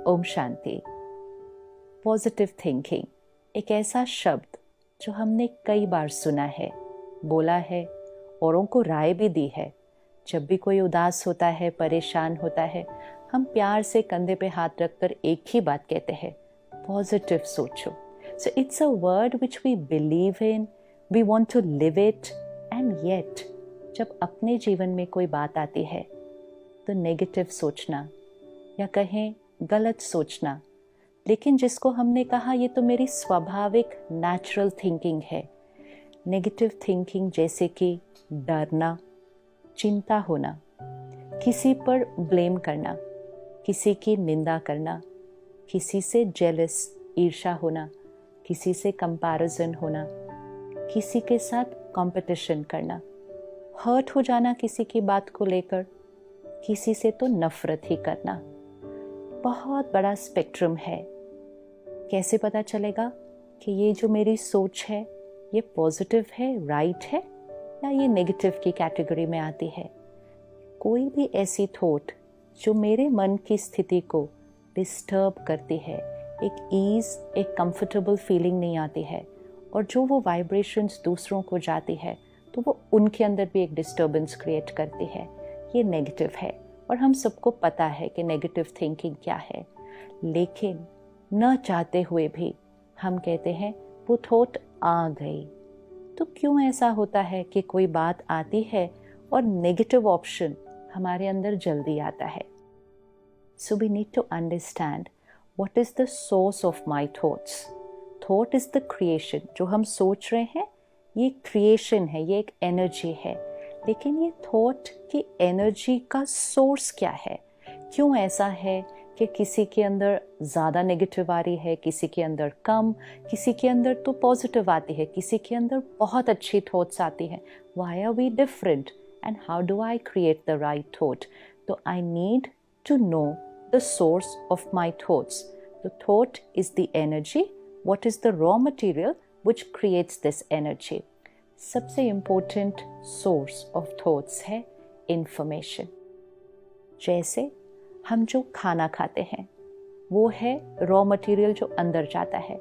Om Shanti. Positive thinking एक ऐसा शब्द जो हमने कई बार सुना है, बोला है, औरों को राय भी दी है। जब भी कोई उदास होता है, परेशान होता है, हम प्यार से कंधे पे हाथ रखकर एक ही बात कहते हैं, पॉजिटिव सोचो। So it's a word which we believe in, we want to live it, and yet जब अपने जीवन में कोई बात आती है तो नेगेटिव सोचना या कहें गलत सोचना, लेकिन जिसको हमने कहा ये तो मेरी स्वाभाविक नेचुरल थिंकिंग है। नेगेटिव थिंकिंग जैसे कि डरना, चिंता होना, किसी पर ब्लेम करना, किसी की निंदा करना, किसी से जेलस ईर्ष्या होना, किसी से कंपैरिजन होना, किसी के साथ कंपटीशन करना, हर्ट हो जाना किसी की बात को लेकर, किसी से तो नफरत ही करना। बहुत बड़ा स्पेक्ट्रम है। कैसे पता चलेगा कि ये जो मेरी सोच है ये पॉजिटिव है, राइट है, या ये नेगेटिव की कैटेगरी में आती है? कोई भी ऐसी थॉट जो मेरे मन की स्थिति को डिस्टर्ब करती है, एक ईज, एक कंफर्टेबल फीलिंग नहीं आती है, और जो वो वाइब्रेशंस दूसरों को जाती है तो वो उनके अंदर भी एक डिस्टर्बेंस क्रिएट करती है, ये नेगेटिव है। और हम सबको पता है कि नेगेटिव थिंकिंग क्या है, लेकिन न चाहते हुए भी हम कहते हैं वो थॉट आ गई। तो क्यों ऐसा होता है कि कोई बात आती है और नेगेटिव ऑप्शन हमारे अंदर जल्दी आता है? So we need to understand what is the source of my thoughts. Thought is the creation. जो हम सोच रहे हैं ये क्रिएशन है, ये एक एनर्जी है, लेकिन ये थॉट की एनर्जी का सोर्स क्या है? क्यों ऐसा है कि किसी के अंदर ज़्यादा नेगेटिव आ रही है, किसी के अंदर कम, किसी के अंदर तो पॉजिटिव आती है, किसी के अंदर बहुत अच्छी थॉट्स आती हैं? Why are we different and how do I create the right thought? तो I need to know the source of my thoughts. The thought is the energy. What is the raw material which creates this energy? सबसे important source of thoughts है information. जैसे हम जो खाना खाते हैं वो है raw material जो अंदर जाता है,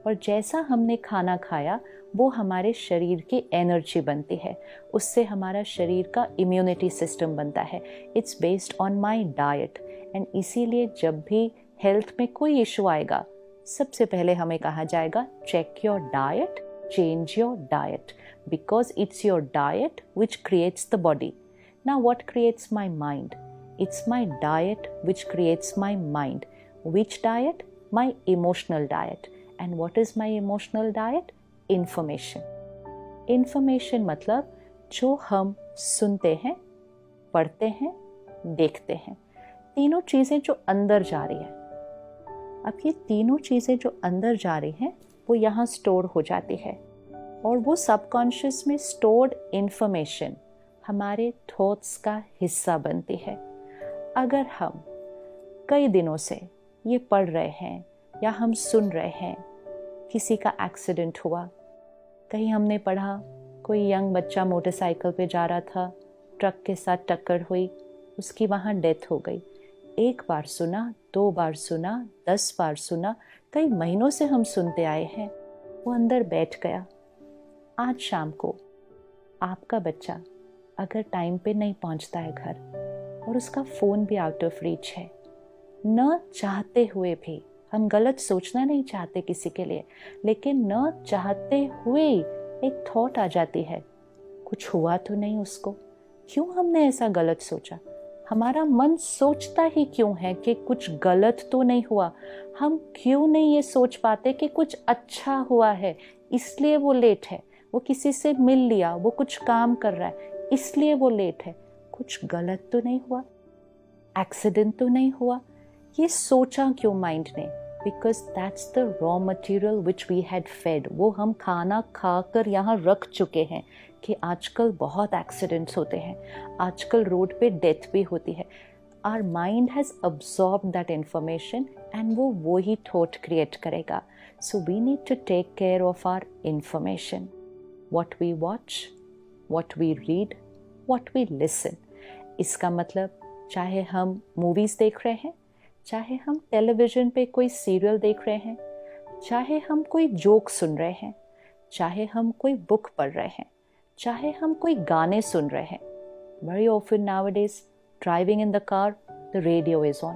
और जैसा हमने खाना खाया वो हमारे शरीर की एनर्जी बनती है, उससे हमारा शरीर का इम्यूनिटी सिस्टम बनता है. It's based on my diet. And इसीलिए जब भी हेल्थ में कोई इशू आएगा सबसे पहले हमें कहा जाएगा check your diet, change your diet, because it's your diet which creates the body. Now what creates my mind? It's my diet which creates my mind. Which diet? My emotional diet. And what is my emotional diet? Information. Information मतलब जो हम सुनते हैं, पढ़ते हैं, देखते हैं, तीनों चीज़ें जो अंदर जा रही हैं. अब ये तीनों चीज़ें जो अंदर जा रही हैं वो यहाँ स्टोर हो जाती है, और वो सबकॉन्शियस में स्टोर्ड इंफॉर्मेशन हमारे थॉट्स का हिस्सा बनती है. अगर हम कई दिनों से ये पढ़ रहे हैं या हम सुन रहे हैं किसी का एक्सीडेंट हुआ, कहीं हमने पढ़ा कोई यंग बच्चा मोटरसाइकिल पे जा रहा था, ट्रक के साथ टक्कर हुई, उसकी वहाँ डेथ हो गई. एक बार सुना, 2 बार सुना, 10 बार सुना, कई महीनों से हम सुनते आए हैं, वो अंदर बैठ गया. आज शाम को आपका बच्चा अगर टाइम पे नहीं पहुंचता है घर और उसका फ़ोन भी आउट ऑफ रीच है, न चाहते हुए भी, हम गलत सोचना नहीं चाहते किसी के लिए, लेकिन न चाहते हुए एक थॉट आ जाती है, कुछ हुआ तो नहीं उसको? क्यों हमने ऐसा गलत सोचा? हमारा मन सोचता ही क्यों है कि कुछ गलत तो नहीं हुआ? हम क्यों नहीं ये सोच पाते कि कुछ अच्छा हुआ है, इसलिए वो लेट है, वो किसी से मिल लिया, वो कुछ काम कर रहा है, इसलिए वो लेट है, कुछ गलत तो नहीं हुआ, एक्सीडेंट तो नहीं हुआ? ये सोचा क्यों माइंड ने? Because that's the raw material which we had fed. वो हम खाना खाकर यहाँ रख चुके हैं कि आजकल बहुत एक्सीडेंट्स होते हैं, आजकल रोड पे डेथ भी होती है. Our mind has absorb that information and वो वही थॉट क्रिएट करेगा. So we need to take care of our information. What we watch, what we read, what we listen. इसका मतलब चाहे हम मूवीज़ देख रहे हैं, चाहे हम टेलीविज़न पे कोई सीरियल देख रहे हैं, चाहे हम कोई जोक सुन रहे हैं, चाहे हम कोई बुक पढ़ रहे हैं, चाहे हम कोई गाने सुन रहे हैं. Very often nowadays, driving in the car, the radio is on.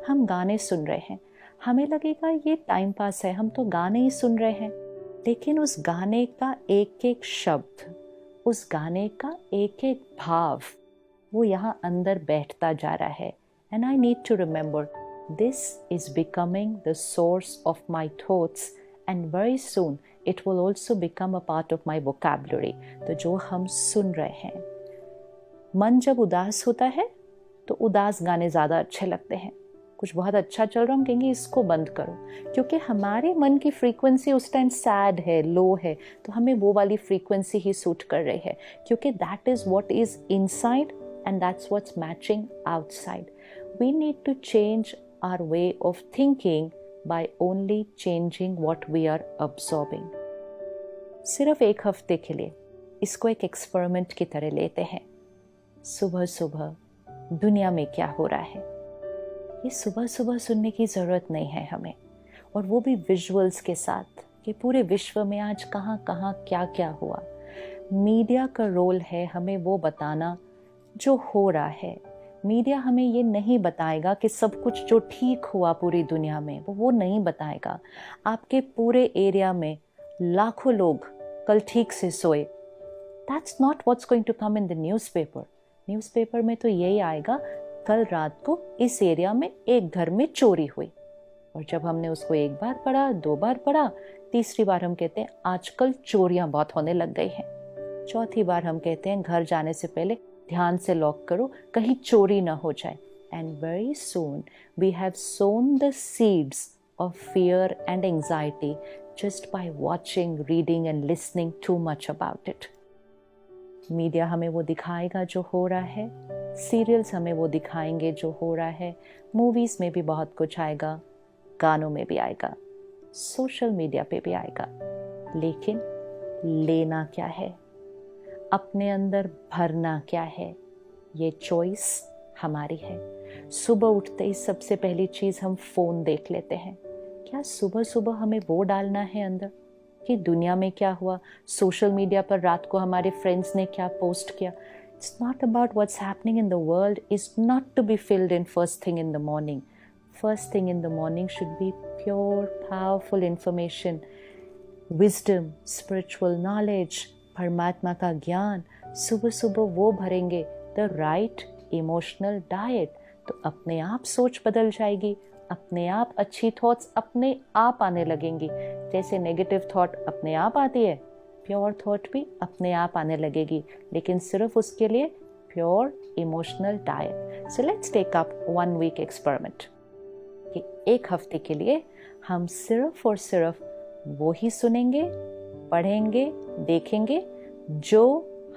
हम गाने सुन रहे हैं. हमें लगेगा ये टाइम पास है, हम तो गाने ही सुन रहे हैं. लेकिन उस गाने का एक एक शब्द, उस गाने का एक एक भाव, वो यहाँ अंदर बैठता जा रहा है. And I need to remember, this is becoming the source of my thoughts, and very soon it will also become a part of my vocabulary. तो जो हम सुन रहे हैं, मन जब उदास होता है तो उदास गाने ज़्यादा अच्छे लगते हैं. कुछ बहुत अच्छा चल रहा, हम कहेंगे इसको बंद करो, क्योंकि हमारे मन की फ्रीक्वेंसी उस टाइम सैड है, लो है, तो हमें वो वाली फ्रीक्वेंसी ही सूट कर रही है, क्योंकि that is what is inside and that's what's matching outside. We need to change our way of thinking by only changing what we are absorbing. सिर्फ एक हफ्ते के लिए इसको एक एक्सपेरिमेंट की तरह लेते हैं. सुबह सुबह दुनिया में क्या हो रहा है, ये सुबह सुबह सुनने की ज़रूरत नहीं है हमें, और वो भी विजुअल्स के साथ कि पूरे विश्व में आज कहाँ कहाँ क्या क्या हुआ. मीडिया का रोल है हमें वो बताना जो हो रहा है. मीडिया हमें ये नहीं बताएगा कि सब कुछ जो ठीक हुआ पूरी दुनिया में, वो नहीं बताएगा. आपके पूरे एरिया में लाखों लोग कल ठीक से सोए, that's not what's going to come in the newspaper. Newspaper में तो यही आएगा कल रात को इस एरिया में एक घर में चोरी हुई. और जब हमने उसको एक बार पढ़ा, दो बार पढ़ा, तीसरी बार हम कहते हैं आजकल चोरियां बहुत होने लग गई हैं. चौथी बार हम कहते हैं घर जाने से पहले ध्यान से लॉक करो, कहीं चोरी ना हो जाए. And very soon we have sown the seeds of fear and anxiety just by watching, reading and listening too much about it. Media हमें वो दिखाएगा जो हो रहा है, सीरियल्स हमें वो दिखाएंगे जो हो रहा है, मूवीज़ में भी बहुत कुछ आएगा, गानों में भी आएगा, सोशल मीडिया पे भी आएगा. लेकिन लेना क्या है, अपने अंदर भरना क्या है, ये चॉइस हमारी है. सुबह उठते ही सबसे पहली चीज़ हम फ़ोन देख लेते हैं. क्या सुबह सुबह हमें वो डालना है अंदर कि दुनिया में क्या हुआ, सोशल मीडिया पर रात को हमारे फ्रेंड्स ने क्या पोस्ट किया. It's not about what's happening in the world is not to be filled in first thing in the morning. First thing in the morning should be pure, powerful information, wisdom, spiritual knowledge, परमात्मा का ज्ञान. सुबह सुबह वो भरेंगे, the right emotional diet, तो अपने आप सोच बदल जाएगी, अपने आप अच्छी थॉट्स अपने आप आने लगेंगी. जैसे नेगेटिव थॉट अपने आप आती है, प्योर थॉट भी अपने आप आने लगेगी, लेकिन सिर्फ उसके लिए pure emotional diet. So let's take up 1 week experiment कि एक हफ्ते के लिए हम सिर्फ और सिर्फ वो ही सुनेंगे, पढ़ेंगे, देखेंगे जो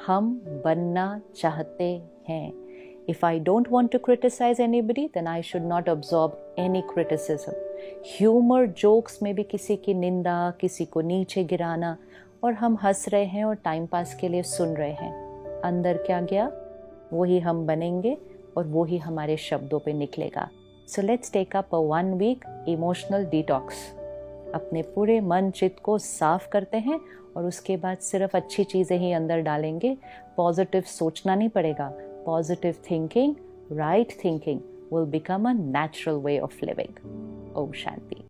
हम बनना चाहते हैं. If I don't want to criticize anybody, then I should not absorb any criticism. Humor, jokes में भी किसी की निंदा, किसी को नीचे गिराना, और हम हंस रहे हैं और टाइम पास के लिए सुन रहे हैं. अंदर क्या गया वही हम बनेंगे और वही हमारे शब्दों पे निकलेगा. So let's take up a 1 week emotional detox. अपने पूरे मन चित्त को साफ करते हैं और उसके बाद सिर्फ अच्छी चीज़ें ही अंदर डालेंगे. पॉजिटिव सोचना नहीं पड़ेगा. Positive thinking, right thinking will become a natural way of living. Om Shanti.